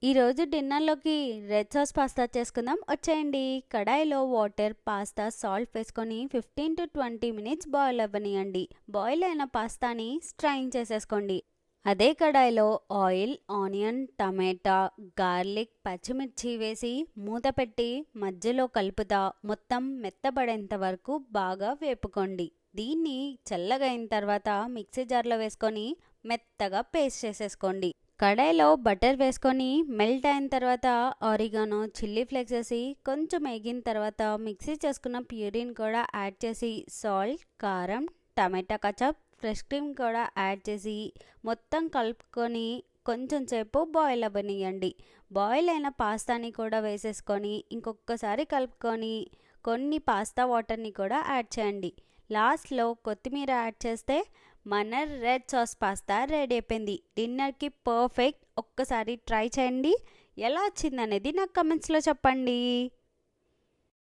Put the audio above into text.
ఈరోజు డిన్నర్లోకి red sauce pasta చేసుకుందాం వచ్చేయండి. కడాయిలో వాటర్, పాస్తా, సాల్ట్ వేసుకొని 15 to 20 minutes బాయిల్ అవ్వనియండి. బాయిల్ అయిన పాస్తాని స్ట్రైన్ చేసేసుకోండి. అదే కడాయిలో ఆయిల్, ఆనియన్, టమాటా, గార్లిక్, పచ్చిమిర్చి వేసి మూత పెట్టి మధ్యలో కలుపుతా మొత్తం మెత్తబడేంత వరకు బాగా వేపుకోండి. దీన్ని చల్లగా అయిన తర్వాత మిక్సీ జార్లో వేసుకొని మెత్తగా పేస్ట్ చేసేసుకోండి. కడాయిలో బటర్ వేసుకొని మెల్ట్ అయిన తర్వాత ఆరిగానో, చిల్లీ ఫ్లేక్స్ వేసి కొంచెం వేగిన తర్వాత మిక్సీ చేసుకున్న ప్యూరీని కూడా యాడ్ చేసి సాల్ట్, కారం, టమాటా కచప్, ఫ్రెష్ క్రీమ్ కూడా యాడ్ చేసి మొత్తం కలుపుకొని కొంచెం సేపు బాయిల్ అవ్వనియండి. బాయిల్ అయిన పాస్తాని కూడా వేసేసుకొని ఇంకొకసారి కలుపుకొని కొన్ని పాస్తా వాటర్ని కూడా యాడ్ చేయండి. లాస్ట్లో కొత్తిమీర యాడ్ చేస్తే మన రెడ్ సాస్ పాస్తా రెడీ అయిపోయింది. డిన్నర్కి పర్ఫెక్ట్. ఒక్కసారి ట్రై చేయండి. ఎలా వచ్చిందనేది నాకు కమెంట్స్లో చెప్పండి.